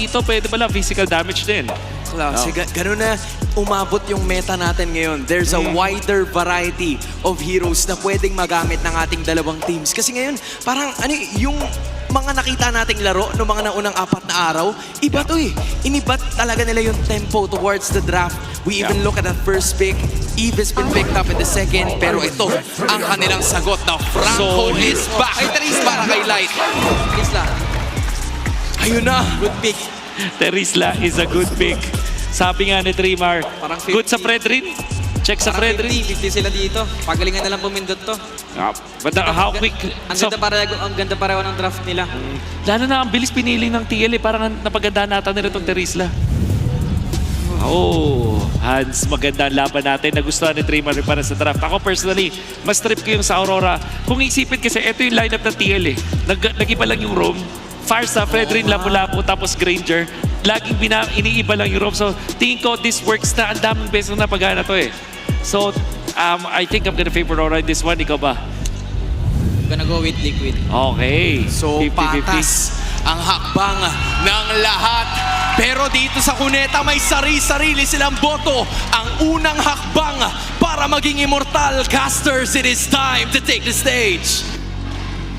dito, pwede pala physical damage din. Klase, ganun na umabot yung meta natin ngayon. There's a wider variety of heroes na pwedeng magamit ng ating dalawang teams. Kasi ngayon, parang yung mga nakita nating laro noong mga naunang 4 na araw, iba to eh. Inibat talaga nila yung tempo towards the draft. We even look at that first pick. Eve has been picked up in the second. Pero ito, ang kanilang sagot na Franco is back. Ay, Therese para kay Light. Therese ayun na. Good pick. Terisla is a good pick. Sabi nga ni Trimar, Parang 50. good sa Fredrin. Check sa Fredrin. 50 sila dito. Pagalingan na lang pumindot to. But how quick? Ang ganda pareho ng draft nila. Lalo na ang bilis pinili ng TL eh. Parang napaganda natin nila itong Terisla. Oh, Hans, maganda ang laban natin. Nagustuhan ni Trimar rin para sa draft. Ako personally, mas trip ko yung sa Aurora. Kung isipin kasi, ito yung lineup ng TL eh. Nag-iba lang yung roam. Farsa, Fredrin, Lapu-Lapu, tapos Granger. Laging iniiba lang yung roam. So, tingin ko, this works na. Ang daming beses na pagana to eh. So, I think I'm gonna favor Aurora in this one. Ikaw ba? Gonna go with Liquid. Okay. So, 50-50. patas ang hakbang ng lahat. Pero dito sa Cuneta, may sari-sarili silang boto. Ang unang hakbang para maging immortal. Casters, it is time to take the stage.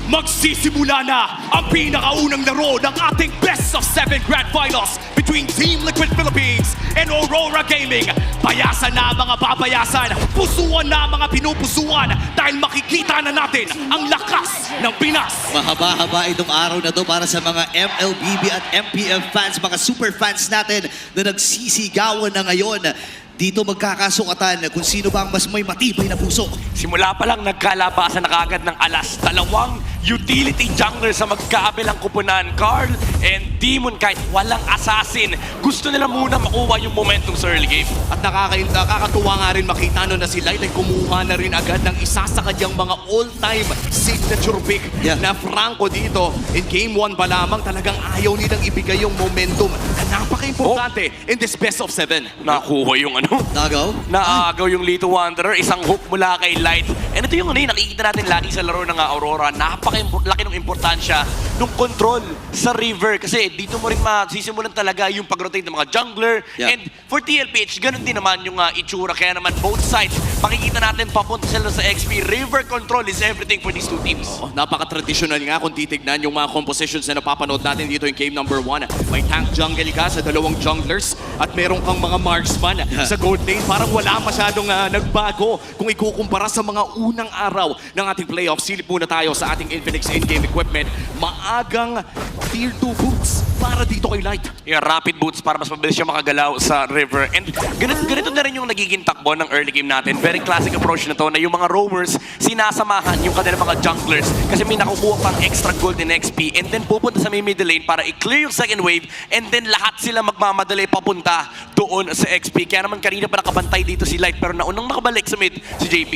Magsisimula na ang pinakaunang laro ng ating Best of 7 Grand Finals between Team Liquid Philippines and Aurora Gaming. Payasan na mga babayasan, pusuan na mga pinupusuan dahil makikita na natin ang lakas ng Pinas. Mahaba-haba itong araw na to para sa mga MLBB at MPF fans, mga super fans natin na nagsisigawan na ngayon. Dito magkakasukatan kung sino ba ang mas may matibay na puso. Simula pa lang nagkalabasan na kagad ng alas. Dalawang utility jungler sa magkaabilang kupunan. Carl and Demon kahit walang assassin. Gusto nila muna makuha yung momentum sa early game. At nakakatuwa nga rin makita no na si Light ay kumuha na rin agad ng isa sa kanyang mga all-time signature pick na Franco dito. In game 1 pa lamang talagang ayaw nilang ibigay yung momentum na napaka-importante in this best of 7. Nakuha yung Nagaw? Naagaw yung Little Wanderer, isang hook mula kay Light. And ito yung nakikita natin lagi sa laro ng Aurora. Napaka-laki ng importansya ng control sa river. Kasi dito mo rin masisimulan talaga yung pag-rotate ng mga jungler. And for TLPH, ganun din naman yung itsura. Kaya naman both sides, makikita natin papunta sila sa XP. River control is everything for these two teams. Napaka-traditional nga kung titignan yung mga compositions na napapanood natin dito yung game number 1. May tank jungle ka sa dalawang junglers at meron kang mga marksman sa gold lane. Parang wala masyadong nagbago kung ikukumpara sa mga unang araw ng ating playoffs. Silip muna tayo sa ating Infinix in-game equipment. Maagang tier 2 boots para dito kay Light. Yeah, rapid boots para mas mabilis siya makagalaw sa river. And ganito na rin yung nagiging takbo ng early game natin. Very classic approach na to na yung mga roamers sinasamahan yung kanilang mga junglers kasi may nakukuha pang extra gold and XP and then pupunta sa may middle lane para i-clear yung second wave and then lahat sila magmamadali papunta doon sa XP. Kaya naman kanina pa nakabantay dito si Light pero naunang nakabalik sa mid si JP.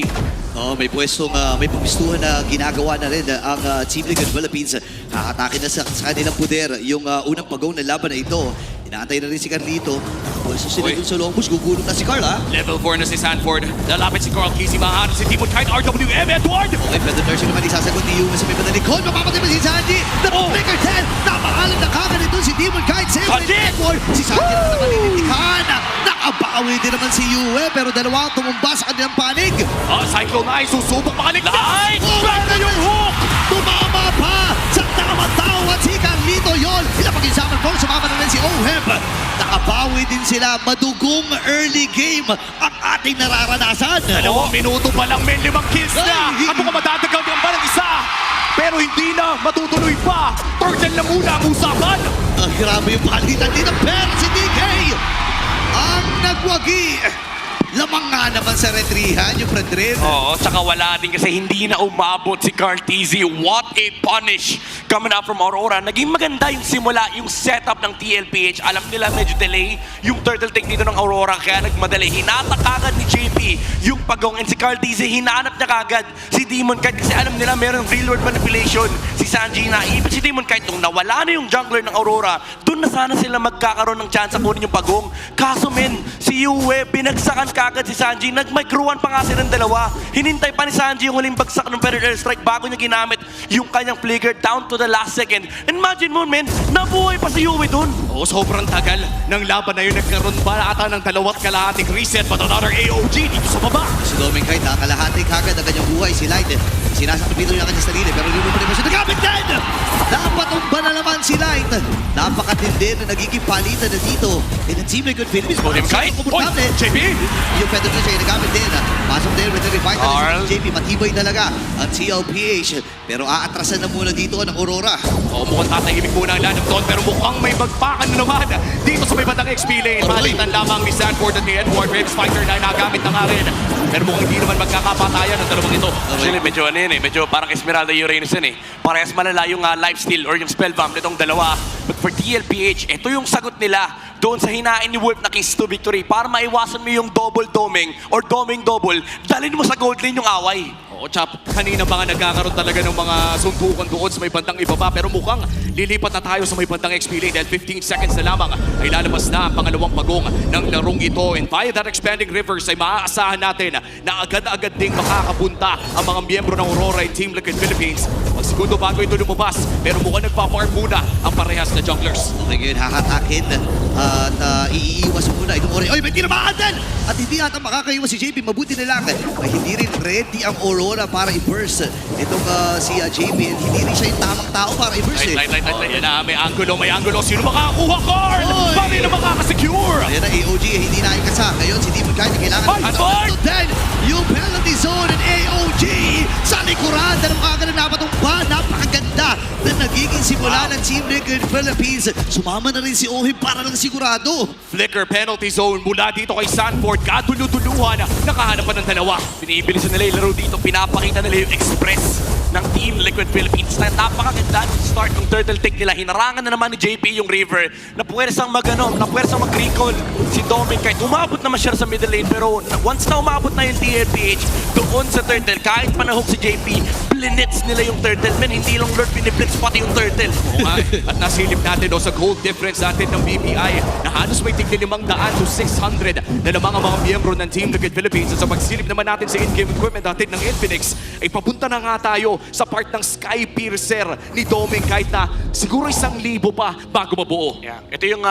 May pumistuhan na ginagawa na rin ang Team Liquid Philippines. Kakatake na sa kanilang puder yung unang pag-go na laban na ito. Inaantay na rin si Carlito. Nakapwesto sila dun sa long push. Gugulong na si Carl, ha? Level 4 na si Sanford. Lalapit si Carl Casey. Mahanap si Demon Kite RWM Edward. Okay, Predator siya naman isasagot ni Yuma sa may panalikod. Mapapatay pa si Sanji. Flicker 10. Napakalan na kagad ito si Demon Kite. Save by Edward. Si Sanji naman nalilikan. Nakabawi din naman si Yue. Pero dalawa tumumba sa kanilang panig. Cyclone Eye. Susubok makaligtas. Light! Ganda yung hook! Tumama pa sa tamatawat si Carlito yon. Pinapag-insaman po, sumama na rin si Oheb. Nakabawi din sila. Madugong early game ang ating nararanasan. 2 minuto pa lang, may 5 kills na. At mukhang madadagang ang balang isa. Pero hindi na matutuloy pa. Turtle na muna ang usapan. Grabe yung palitan dito. Pero si DK ang nagwagi. Lamang nga naman sa retrihan yung Fredrin. Oo, tsaka wala din kasi hindi na umabot si Carl TZ. What a punish coming up from Aurora. Naging maganda yung simula, yung setup ng TLPH. Alam nila medyo delay yung turtle take dito ng Aurora kaya nagmadali. Hinatak agad ni JP yung pagong and si Carl TZ hinanap niya kagad si Demon Kite kasi alam nila meron real world manipulation si Sanji na ibig si Demon kahit nung nawala na yung jungler ng Aurora, doon na sana sila magkakaroon ng chance ang kunin yung pagong. Kaso men, si Yue, binagsakan kagad si Sanji, nag-micro-1 pa nga silang dalawa. Hinintay pa ni Sanji yung huling bagsak ng Feather Airstrike bago niya ginamit yung kanyang flicker down to the last second. And imagine mo men, nabuhay pa si Yue doon. Oo, sobrang tagal ng laban na yun. Nagkaroon ba ata ng 2.5 reset but another AOG dito sa baba. Si Doming Kite, kalahati kagad ang kanyang buhay. Si Light, sinasakapito niya ang kanyang sarili, pero hindi mo pa rin siya nagamit din! Napatumba na naman si Light. Napakatindi na nagiging palitan na dito. And the team Liquid Philippines, Doming Kite, oy, JP! yung Feather siya nagamit din. Pasok din with the revital Carl. si JP. Matibay talaga ang TLPH. Pero aatrasan na muna dito ng Aurora. Oo, mukhang tatahimik muna ang lanam doon, pero mukhang may magpakan na naman dito sa may bandang XP lane. Malitan lamang ni Sanford at ni Edward. Waves Fighter na nagamit na nga rin. Pero mukhang hindi naman magkakapatayan ang dalawang ito. Actually, medyo ano yun eh, medyo parang Esmeralda Uranus yun eh. Parehas malala yung lifesteal or yung spellbomb nitong dalawa. But for TLPH, ito yung sagot nila doon sa hinain ni Wolf na Keys to Victory para maiwasan mo yung double doming or doming double, dalhin mo sa gold lane yung away. Oo, Chap, kanina pa nga nagkakaroon talaga ng mga suntukan doon sa may bandang ibaba, pero mukhang lilipat na tayo sa may bandang XP lane dahil 15 seconds na lamang ay lalabas na ang pangalawang pagong ng larong ito. And via that expanding rivers ay maaasahan natin na agad-agad ding makakapunta ang mga miyembro ng Aurora and Team Liquid Philippines. Magsegundo bago ito lumabas, pero mukhang nagpa-farm muna ang parehas na junglers. Okay, ngayon hahatakin at iiiwas muna itong Aurora. Oy, may tinamaan din! At hindi ata makakaiwas si JP. Mabuti na lang ay hindi rin ready ang Aurora para i-burst itong si JP. And hindi rin siya yung tamang tao para i-burst eh. Light. Yan na, may angulo. Sino makakakuha, Carl? Oy! Paano na makakasecure? Ayan na, AOG, hindi na ikasa. Ngayon, si Demon Kite, kailangan Ay, Lord! then, yung penalty zone and AOG sa likuran. Dahil makakaganda na patumba. Napakaganda na nagiging simula ng Team Liquid Philippines. Sumama na rin si Ohim para lang sigurado. Flicker penalty zone mula dito kay Sanford. Kaduluduluhan, nakahanap pa ng dalawa. Binibilisan nila yung laro dito, pinapakita nila yung express ng Team Liquid Philippines na napakaganda ng start ng turtle take nila. Hinarangan na naman ni JP yung river na puwersang mag-recall si Doming kahit umabot naman siya sa middle lane, pero once na umabot na yung TLPH doon sa turtle, kahit panahog si JP, blinitz nila yung turtle. Men, hindi lang Lord biniblitz pati yung turtle. Oo nga, at nasilip natin sa goal difference natin ng BPI na halos may tigli 500 to 600 na lamang ang mga miyembro ng Team Liquid Philippines. At sa pagsilip naman natin sa in-game equipment natin ng Infinix, ay papunta na nga tayo sa part ng Sky Piercer ni Doming kahit na siguro 1,000 pa bago mabuo. Yeah. Ito yung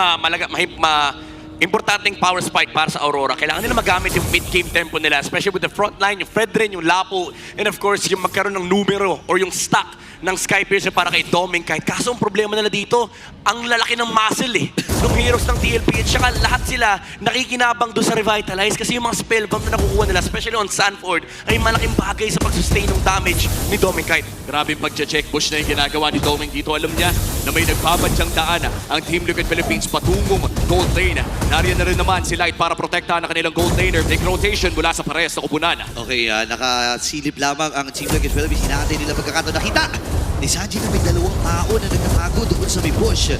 importanteng power spike para sa Aurora. Kailangan nila magamit yung mid-game tempo nila, especially with the front line, yung Fredrin, yung Lapo, and of course, yung magkaroon ng numero or yung stack ng Sky Piercer para kay Doming kahit. Kaso ang problema nila dito, ang lalaki ng muscle eh. Nung heroes ng TLPH, tsaka lahat sila nakikinabang doon sa Revitalize kasi yung mga spellbomb na nakukuha nila, especially on Sanford, ay malaking bagay sa pag-sustain ng damage ni Doming Kite. Grabe yung pag-check push na yung ginagawa ni Doming dito. Alam niya na may nagbabadyang daan ang Team Liquid Philippines patungong gold lane. Nariyan na rin naman si Light para protektahan ang kanilang gold laner. Take rotation mula sa parehas na kupunan. Okay, nakasilip lamang ang Team Liquid Philippines. Hinahatay nila pagkakataon. Nakita ni Sanji na may 2 tao na nagtatago doon sa may push.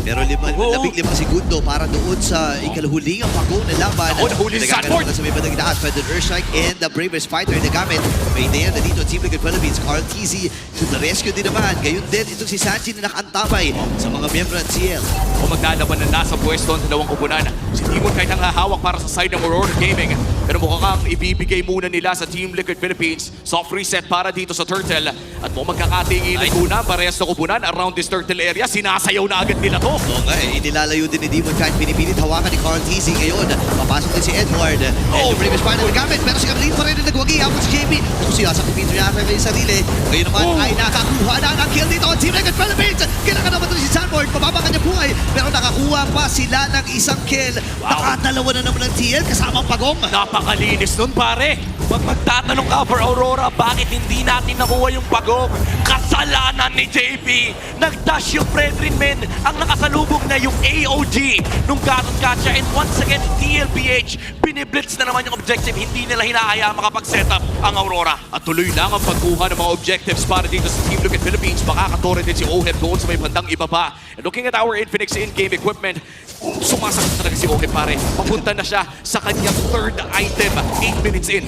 Pero 15 segundo para doon sa ikahuling ang pagong na laban. Ako, nahuli si Sanford! Sa may bandang itaas, Feather Earthstrike and the Bravest Fighter na gamit. May idea na dito Team Liquid Philippines. Carl TZ to the rescue din naman. Gayon din itong si Sanji na nakaantabay sa mga miyembro ng CL. O maglalaban na nasa pwesto ang dalawang kupunan. Si Timon kahit ang hahawak para sa side ng Aurora Gaming. Pero mukhang ibibigay muna nila sa Team Liquid Philippines. Soft reset para dito sa Turtle. At mukhang magkakatingin muna parehas na kupunan around this Turtle area. Sinasayaw na agad nila to. Oo nga inilalayo din ni Demon Kite. Pinipilit hawakan ni Carl TZ ngayon. Papasok din si Edward. And the Bravest Fighter nagamit. Pero si Gabriel pa rin na nagwagi. Habang si JP. Kung siya sa kupito niya ata may sarili. Ngayon naman ay nakakuha na ang kill dito ang Team Liquid Philippines. Kailangan naman ito si Sanford. Pababa kanya buhay. Pero nakakuha pa sila ng isang kill. Nakadalawa na naman ng TL kasama ang pagong. Napakalinis nun pare. Pag magtatanong ka for Aurora, bakit hindi natin nakuha yung pagong? Kasalanan ni JP. Nag-dash yung Fredrin men. Ang nakasalubong na yung AOG nung Gatot Katya. And once again, TLPH, biniblitz na naman yung objective. Hindi nila hinahaya makapag-setup ang Aurora. At tuloy lang ang pagkuha ng mga objectives para dito sa Team Liquid Philippines. Makakatore din si Oheb doon sa may bandang ibaba. And looking at our Infinix in-game equipment, sumasakit talaga si Oheb pare. Papunta na siya sa kanyang third item. 8 minutes in.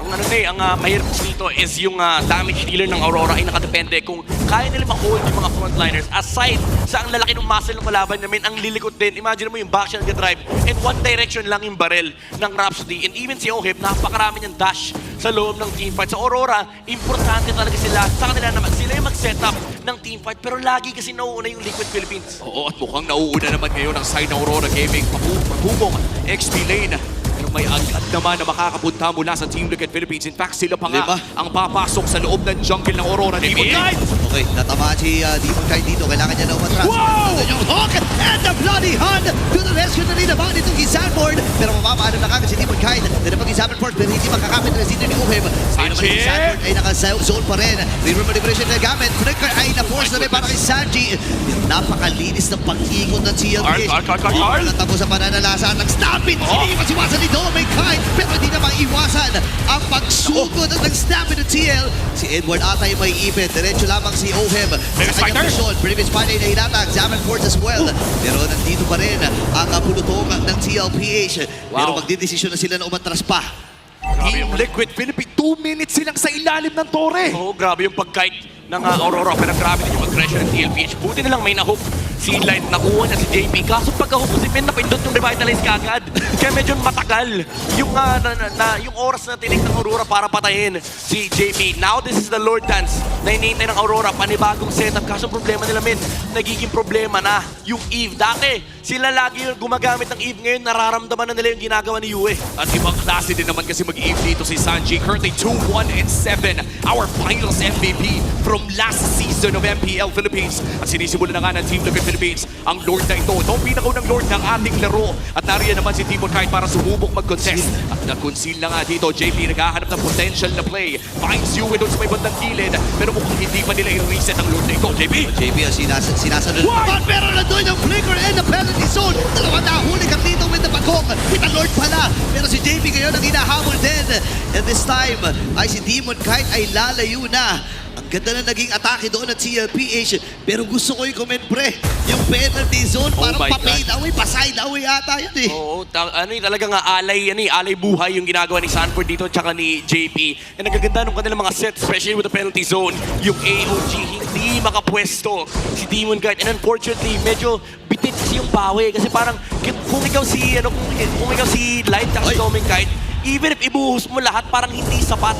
Ang ang mahirap dito is yung damage dealer ng Aurora ay nakadepende kung kaya nila ma-hold yung mga frontliners. Aside sa ang lalaki ng muscle ng kalaban namin, ang lilikot din. Imagine mo yung backshot nag-drive and one direction lang yung barrel ng Rhapsody. And even si Oheb, napakarami niyang dash sa loob ng teamfight. Sa Aurora, importante talaga sila. Sa kanila naman, sila yung mag-setup ng teamfight. Pero lagi kasi nauuna yung Liquid Philippines. Oo, at mukhang nauuna naman ngayon ang side ng Aurora Gaming. Patubong XP lane. Pero may agad naman na makakapunta mula sa Team Liquid Philippines. In fact, sila pa nga Lima. ang papasok sa loob ng jungle ng Aurora. Demon Knight! Okay, natamaan si Demon Knight dito. Kailangan niya na umatras. Wow! Yung hook and the bloody hand to the rescue na rin naman itong Sanford. Pero mapapaalam na kagad si Demon Knight. Tinapag yung Sanford pero hindi makakapit na dito ni Oheb. Ayun naman si Sanford ay naka-zone pa rin. Reroll manipulation na gamit. Flicker ay na-force na rin para kay Sanji. Napakalinis ng pag-ikot ng CLPH. Carl! Natapos sa pananalasa. Nag-stampin. Iniwas-iwasan ni Dominic Knight. Pero hindi na maiwasan ang pagsugod ng nag-stampin ng TL. Si Edward Atay may ipit. Diretso lamang si Oheb. Previous fighter. Previous fighter na hinatag. Zaman Force as well. Pero nandito pa rin ang pulutong ng TLPH. Pero magdidesisyon na sila na umatras pa. Team Liquid Philippines, 2 minutes silang sa ilalim ng tore. Oo, grabe yung pag-kite ng Aurora. Pero grabe din yung aggression ng TLPH. Buti na lang may na-hook si Light. Nakuha niya si JP. Kaso pagka-hook si Ben, napindot yung revitalize kagad. Kaya medyo matagal yung, yung oras na tinig ng Aurora para patayin si JP. Now this is the Lord Dance na hinihintay ng Aurora. Panibagong setup. Kaso problema nila, men, nagiging problema na yung Eve. Dati, sila lagi yung gumagamit ng Eve. Ngayon, nararamdaman na nila yung ginagawa ni Yue. At ibang klase din naman kasi mag-Eve dito si Sanji. Currently 2-1-7. Our finals MVP from last season of MPL Philippines. At sinisimulan na nga ng Team Liquid Philippines ang Lord na ito. Ito ang pinakaunang Lord ng ating laro. At nariyan naman si Demon Knight para sumubok mag-contest. At nag-conceal na nga dito. JP naghahanap ng potential na play. Finds Yue doon sa may bandang kilid. Pero mukhang hindi pa nila i-reset ang Lord na ito. JP! JP ang sinasunod naman. Pero nandun yung flicker and the penalty zone. Dalawa na huli ka dito with the bagong. Kita Lord pala. Pero si JP ngayon ang hinahabol din. And this time ay si Demon Knight ay lalayo na. Ang ganda na naging atake doon at CLPH. Pero gusto ko i-comment pre. Yung penalty zone parang my pa-fade away, pa-side away ata yun eh. Oo, talaga nga alay buhay yung ginagawa ni Sanford dito tsaka ni JP. And nagaganda nung kanilang mga set, especially with the penalty zone. Yung AOG hindi makapwesto si Demon Knight. And unfortunately, medyo bitit kasi yung bawi. Kasi parang kung ikaw si, kung ikaw si Light tsaka si Dominic Knight, even if ibuhos mo lahat, parang hindi sapat.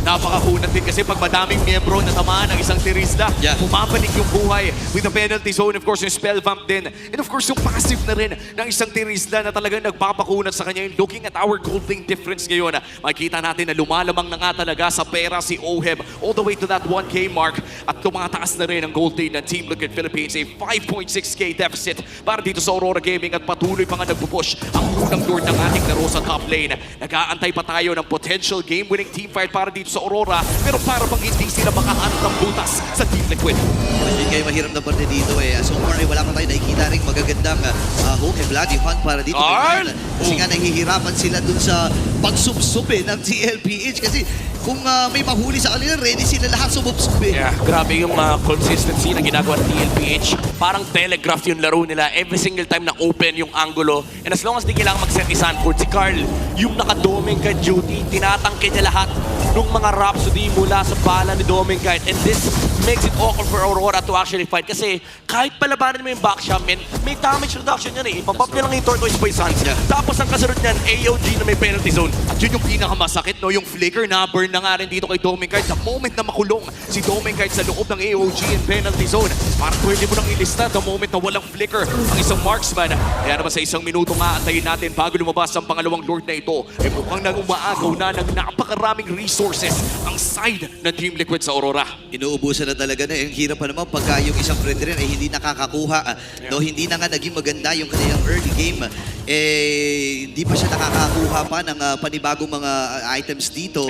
Napakakunat din kasi pag madaming miyembro na tamaan ng isang tirista, pumapalik yung buhay with the penalty zone, of course, yung spell vamp din. And of course, yung passive na rin ng isang tirista na talagang nagpapakunat sa kanya. Looking at our gold lane difference ngayon, makikita natin na lumalamang na nga talaga sa pera si Oheb all the way to that 1K mark at tumataas na rin ang gold lane ng Team Liquid Philippines. A 5.6K deficit para dito sa Aurora Gaming at patuloy pa nga nagpupush ang unang lord ng ating laro sa top lane. Nag-aantay pa tayo ng potential game-winning teamfight para dito sa Aurora, pero para bang hindi sila makahanap ng butas sa Team Liquid. Hindi kayo mahirap na parte dito eh. So far ay wala pa tayo nakikita rin magagandang hook and bloody hunt para dito. Kasi nga nahihirapan sila dun sa pagsubsubi ng TLPH kasi kung may mahuli sa kanila, ready sila lahat sumubsubi. Yeah, grabe yung consistency na ginagawa ng TLPH. Parang telegraph yung laro nila every single time na open yung angulo. And as long as di kailangan mag-set ni Sanford, si Carl, yung naka-doming ka duty, tinatangke niya lahat ng mga Rhapsody mula sa bala ni Dominic Knight. And this makes it awkward for Aurora to actually fight. Kasi kahit palabanan mo yung backshot, may damage reduction yan eh. Ipapop niya lang yung Tortoise Poisons. Tapos ang kasunod niyan, AOG na may penalty zone. At yun yung pinakamasakit, no? Yung flicker na burn na nga rin dito kay Dominic Knight. The moment na makulong si Dominic Knight sa loob ng AOG and penalty zone, parang pwede mo nang ilista the moment na walang flicker ang isang marksman. Kaya naman sa isang minuto nga, antayin natin bago lumabas ang pangalawang lord na ito. Eh mukhang nang umaagaw na ng napakaraming resources ang side ng Team Liquid sa Aurora. Inuubusan na talaga na. Ang hirap pa naman pagka yung isang friend rin ay hindi nakakakuha. No, hindi na nga naging maganda yung kanilang early game. Hindi pa siya nakakakuha pa ng panibagong mga items dito.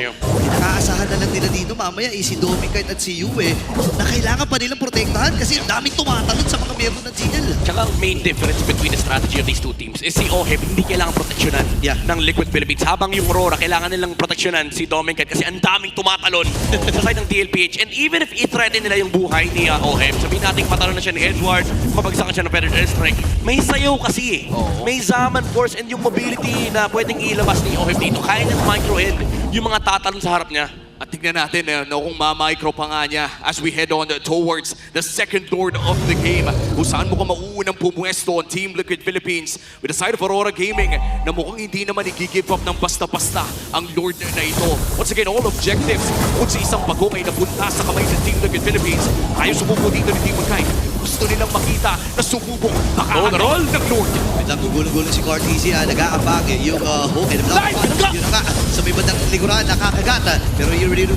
Nakaasahan na lang nila dito mamaya si Dominic Knight at si Yue na kailangan pa nilang protektahan kasi ang daming tumatalon sa mga miyembro ng TL. Tsaka ang main difference between the strategy of these two teams is si Oheb hindi kailangan proteksyonan ng Liquid Philippines. Habang yung Aurora kailangan nilang proteksyonan si Dominic Knight kasi ang daming tumatalon sa side ng TLPH. And even if i-threaten nila yung buhay ni Oheb, sabihin natin patalon na siya ni Edward, mabagsakan siya ng Predator Strike, may sayaw kasi eh. May command force and yung mobility na pwedeng ilabas ni OHIP dito, kaya niyang micro-end yung mga tatalon sa harap niya. At tignan natin kung ma-micro pa nga niya as we head on towards the second Lord of the game. Kung saan mukhang mauunang pumuesto on Team Liquid Philippines with the side of Aurora Gaming na mukhang hindi naman i-give up ng basta-basta ang Lord na ito. Once again, all objectives kung sa isang bago ay napunta sa kamay ng Team Liquid Philippines. Ayaw sumubo dito ni Team Kite. Gusto nilang makita na sumubok makaagad ng Lord. Biglang gugulong-gulong si Cortese, nag-aabang yung hook and block. Yun na nga, sa may bandang likuran, nakakagat. Pero yung real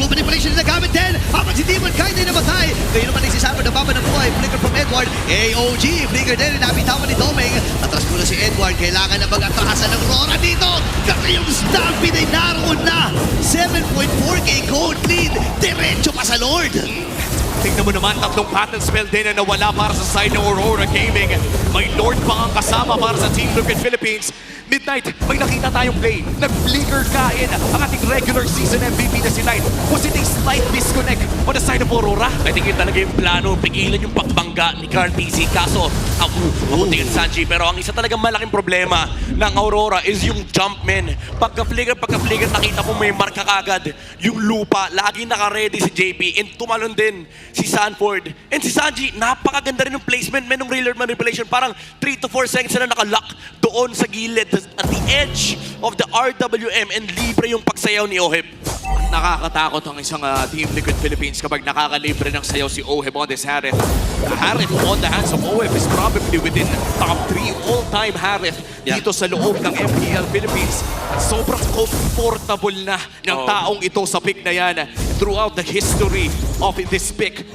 manipulation na gamit din. Habang si Demon Kite ay namatay. Ngayon naman nagsisama na baba ng buhay. Flicker from Edward. AOG, flicker din. Nabitawan ni Doming. Atras muna si Edward. Kailangan na mag-atrasan ng Aurora dito. Kasi yung Stampede ay naroon na. 7.4k gold lead. Diretso pa sa Lord. Tingnan mo naman, tatlong patent spell din na nawala para sa side ng Aurora Gaming. May Lord pa ang kasama para sa Team Liquid Philippines. Midnight, may nakita tayong play. Nag-flicker kain ang ating regular season MVP na si Light. Was it a slight disconnect on the side of Aurora? I think yun talaga yung plano, pigilan yung pagbangga ni Cartesi. Kaso, mabuti yun Sanji. Pero ang isa talagang malaking problema ng Aurora is yung Jumpman. Pagka-flicker, nakita mo may marka kagad. Yung lupa, laging naka-ready si JP. And tumalon din si Sanford. And si Sanji, napakaganda rin yung placement. May nung real manipulation. Parang 3 to 4 seconds na nakalock doon sa gilid at the edge of the RWM and libre yung pagsayaw ni OHIP. Nakakatakot ang isang Team Liquid Philippines kapag nakakalibre ng sayaw si OHIP on this Harith. The Harith on the hands of OHIP is probably within top 3 all-time Harith dito sa loob ng MPL Philippines. At sobrang comfortable na ng taong ito sa pick na yan throughout the history of this pick.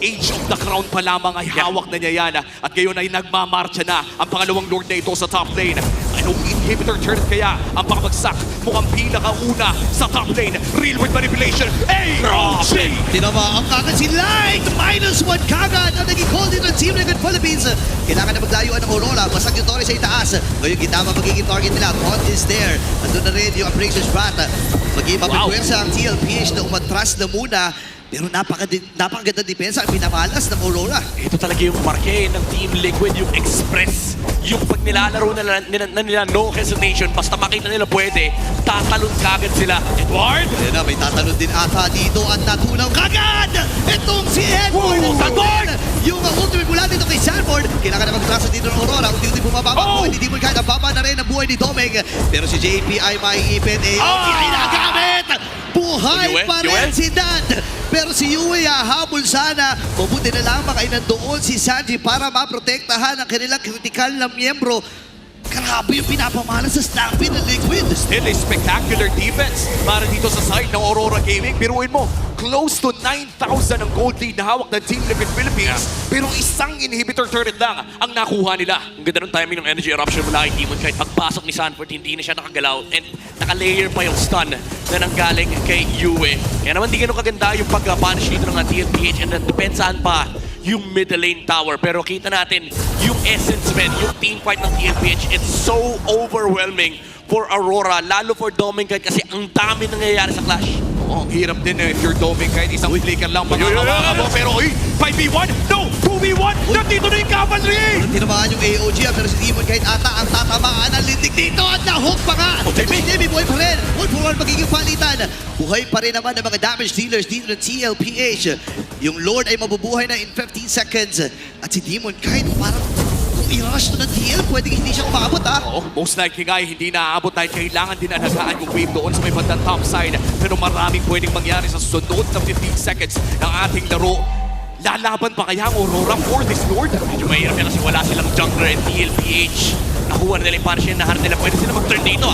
Age of the Crown pa lamang ay hawak na niya yan. At ngayon ay nagmamarcha na ang pangalawang Lord na ito sa top lane. Anong inhibitor turret kaya ang pakabagsak? Mukhang pinakauna sa top lane. Real with manipulation. AOG! Tinama ang kagad si Light! -1 kagad ang naging call dito ng Team Liquid Philippines. Kailangan na maglayuan ng Aurora. Basag yung Torres sa itaas. Ngayon Gitama magiging target nila. Taunt is there. Andun na rin yung Abraxas Rat. Mag-iba pagwersa ang TLPH na umatras na muna. Pero napakaganda depensa ang pinamalas ng Aurora. Ito talaga yung marke ng Team Liquid, yung express. Yung pag nilalaro nila no hesitation, basta makita nila pwede, tatalon kagad sila. Edward! Ayan na, may tatalon din ata dito at natunaw kagad! Itong si Edward! Sanford! Yung ultimate mula dito kay Sanford. Kailangan na magtrasa dito ng Aurora. Unti-unti bumababa ang buhay ni Demon Kite. Ang baba na rin ang buhay ni Doming. Pero si JP ay maiipit. AOG ay nagamit! Buhay pa rin si Dad! Pero si Yue habol sana. Mabuti na lamang ay nandoon si Sanji para maprotektahan ang kanilang kritikal na miyembro. Grabe yung pinapamalas sa Stampede ng Liquid. Still a spectacular defense para dito sa side ng Aurora Gaming. Piruin mo, close to 9,000 ang gold lead na hawak ng Team Liquid Philippines. Pero isang inhibitor turret lang ang nakuha nila. Ang ganda ng timing ng energy eruption mula kay Demon Kite. Pagpasok ni Sanford, hindi na siya nakagalaw and naka-layer pa yung stun na nanggaling kay Yue. Kaya naman di ganun kaganda yung pag-punish dito ng TLPH and depensahan pa yung middle lane tower. Pero kita natin yung essence, man, yung team fight ng TLPH. It's so overwhelming for Aurora, lalo for Doming Kite kasi ang dami nangyayari sa clash. Oh, ang hirap din if you're Doming kahit isang flicker lang pangakawakan mo. Pero 5v1? No! 2v1! Nandito na yung cavalry! Tinamaan yung AOG pero si Demon Kite ata ang tatamaan ang lintik dito at na-hook pa nga. Demi buhay pa rin. 1-for-1 magiging palitan. Buhay pa rin naman ang mga damage dealers dito ng TLPH. Yung Lord ay mabubuhay na in 15 seconds. At si Demon Kite parang kung i-rush to ng TL, pwedeng hindi siya umabot Oo, most likely nga hindi naaabot dahil kailangan din alagaan yung wave doon sa may bandang top side. Pero maraming pwedeng mangyari sa sunod na 15 seconds ng ating laro. Lalaban pa kaya ang Aurora for this Lord? Medyo mahirap yan kasi wala silang jungler and TLPH. Nakuha na nila yung punishing na hard nila. Pwede sila mag-turn dito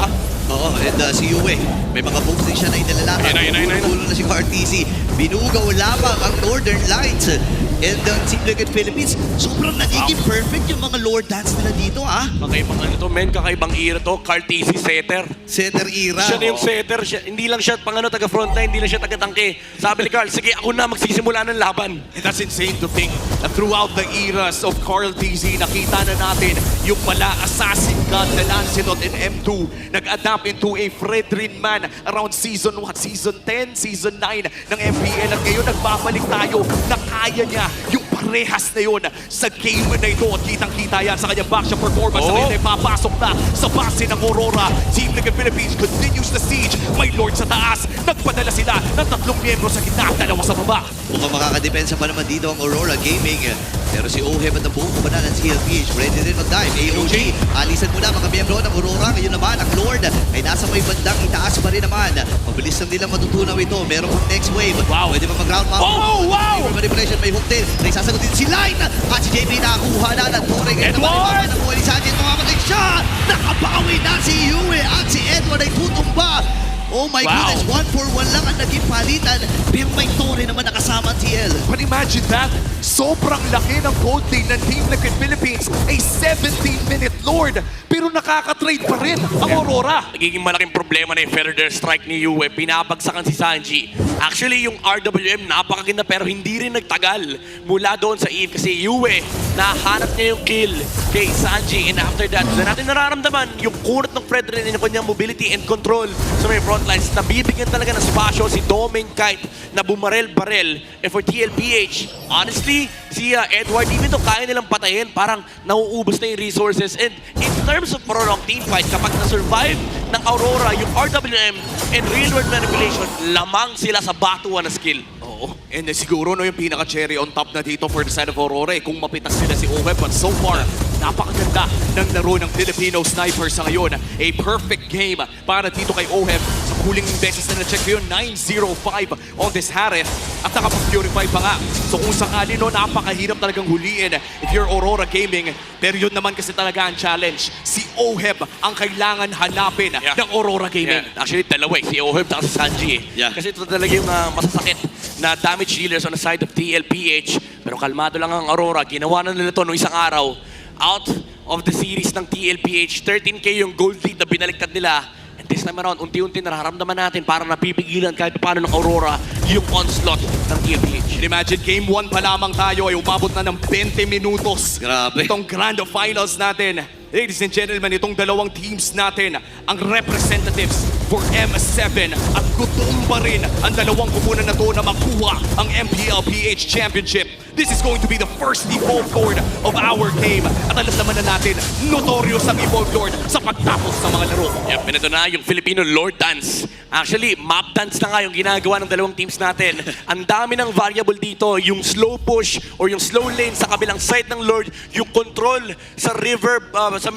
Oo, and si Yue, may mga moves din siya na inalalakad. Tulong na si Cartesi. Binugaw lamang ang Northern Lights. And Team Liquid Philippines, sobrang nagiging perfect yung mga Lord dance nila dito, Kakaibang ano to, men, kakaibang era to. Cartesi setter. Center era. Siya na yung setter. Hindi lang siya taga-frontline, hindi lang siya taga-tangke. Sabi ni Carl, sige ako na magsisimula ng laban. And that's insane to think that throughout the eras of Carl TZ, nakita na natin yung pala assassin god na Lancelot and M2 nag-adapt into a Fredrin man around season 10, season 9 ng MPL. At ngayon nagbabalik tayo na kaya niya yung parehas na yun sa game na ito. At kitang-kita yan sa kanyang backshot performance. Sabay na papasok na sa base ng Aurora. Team Liquid Philippines continues the siege. May Lord sa taas. Nagpadala sila ng 3 miyembro sa gitna, 2 sa baba. Mukhang makakadepensa pa naman dito ang Aurora Gaming. Pero si Oheb at ang buong kumana ng TLPH ready din mag-dive. AOG, alisan muna mga miyembro ng Aurora. Ngayon naman, ang Lord ay nasa may bandang itaas pa rin naman. Mabilis lang nilang matutunaw ito. Meron pang next wave. Wow. Pwede ba mag-ground pound? Oh, wow! Manipulation, may hook din. May sasagutin si Light. At si JP nakakuha na ng Torre. Edward! Nakuha ni Sanjit, mamamatay siya. Nakabawi na si Yue. At si Edward ay tutumba. Oh my Wow. goodness, 1-for-1 lang ang naging palitan. Pero may Torre naman nakasama ang TL. But imagine that, sobrang laki ng gold lane ng Team Liquid Philippines. A 17-minute Lord, pero nakaka-trade pa rin ang Aurora. Nagiging malaking problema na yung Feather Strike ni Yue. Pinabagsakan si Sanji. Actually, yung RWM napakaganda pero hindi rin nagtagal mula doon sa Eve kasi Yue, nahanap niya yung kill kay Sanji. And after that, doon natin nararamdaman yung kunot ng Feather and yung kanyang mobility and control sa may frontlines. Nabibigyan talaga ng spasyo si Doming Kite na bumarel-barel. And for TLPH, honestly, si Edward, even though kaya nilang patayin, parang nauubos na yung resources. And in terms of prolonged team fight, kapag na-survive ng Aurora, yung RWM and real-world manipulation, lamang sila sa batuan na skill. Oo. And siguro no, yung pinaka-cherry on top na dito for the side of Aurora kung mapitas sila si Oheb. But so far, napakaganda ng laro ng Filipino Snipers sa ngayon. A perfect game para dito kay Oheb. Sa huling beses na na-check ko yun, 9-0-5 on this Harith. At nakapag-purify pa nga. So kung sakali no, napakahirap talagang huliin if you're Aurora Gaming. Pero yun naman kasi talaga ang challenge. Si Oheb ang kailangan hanapin ng Aurora Gaming. Yeah. Actually, dalawa eh. Si Oheb at si Sanji eh. Yeah. Kasi ito talaga yung masasakit na damage dealers on the side of TLPH. Pero kalmado lang ang Aurora. Ginawa na nila ito noong isang araw. Out of the series ng TLPH, 13K yung gold lead na binaliktad nila. And this time around, unti-unti nararamdaman natin para napipigilan kahit paano ng Aurora yung onslaught ng TLPH. Imagine, game 1 pa lamang tayo ay umabot na ng 20 minutos. Grabe. Itong grand finals natin. Ladies and gentlemen, itong dalawang teams natin, ang representatives for M7 at gutom pa rin ang dalawang kupunan na to na makuha ang MPLPH Championship. This is going to be the first Evolve Lord of our game. At alam naman na natin, notorious ang Evolve Lord sa pagtapos sa mga laro. Yep, ito na yung Filipino Lord Dance. Actually, map dance na nga yung ginagawa ng dalawang teams natin. Ang dami ng variable dito, yung slow push or yung slow lane sa kabilang side ng Lord, yung control sa river, sa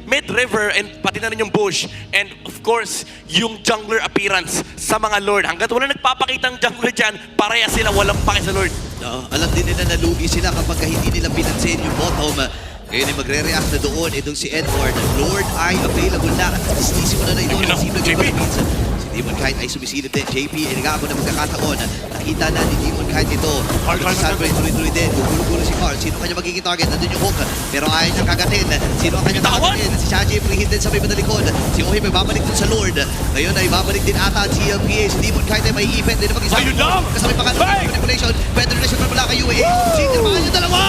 mid-river and pati na rin yung bush. And of course, yung jungler appearance sa mga Lord. Hanggat wala nagpapakita ng jungler dyan, pareha sila, walang pake sa Lord. Alam din nila na lugi sila kapag hindi nila pinansin yung bottom. Ngayon ay magre-react na doon itong si Edward. Lord ay available na. Sisi mo na ito. Si Demon Kite ay sumisilip din. JP ay nag-aabot na magkakataon. Nakita na ni Demon Kite ito. Si Salvo ay tuloy-tuloy din. Gugulo-gulo si Carl. Sino kanya magiging target? Nandun yung hook. Pero ayaw niyang kagatin. Sino ang kanyang kagatin? Si Shaji ay free hit din sa may madalikod. Si Ohib ay babalik din sa Lord. Ngayon ay babalik din ata ang TLPA. Si Demon Kite ay may event din na mag-isa. Ayun lang! Kasabay pa nga ng manipulation. Better relation pa mula kay UA. Sinirmahan yung dalawa.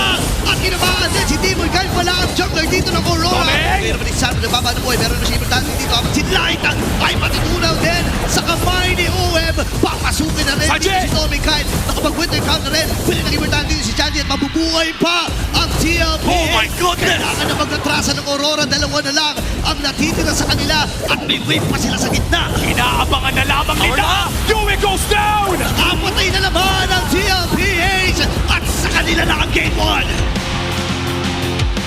At kinabahan din si Demon Kite pala ang jungler dito ng Aurora. Pero naman si Salvo nagbaba ng boy. Meron na siya importante dito. Si Light ay matutunaw din sa kamay ni Oheb. Papasukin na rin si Tommy Kite. Nakapag-winter count na rin. Pwede nang importante dito si Chanji at mabubuhay pa ang TLP. Oh my goodness! Kailangan na magnatrasa ng Aurora. Dalawa na lang ang natitira sa kanila. At may wave pa sila sa gitna. Inaabangan na lamang nila. Yue goes down! Nakapatay na naman ang TLPH. At sa kanila na ang Game 1.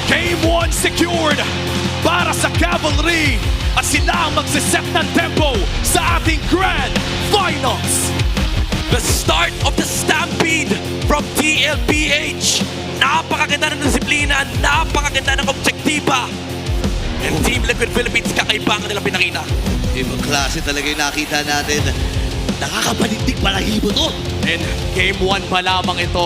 Game 1 secured para sa Cavalry at sila ang magsiset ng tempo sa ating Grand Finals. The start of the stampede from TLPH. Napakaganda ng disiplina, napakaganda ng objektiba. And Team Liquid Philippines, kakaiba ang nilang pinakita. Ibang klase talaga yung nakita natin. Nakakapanindig balahibo to. And game 1 pa lamang ito.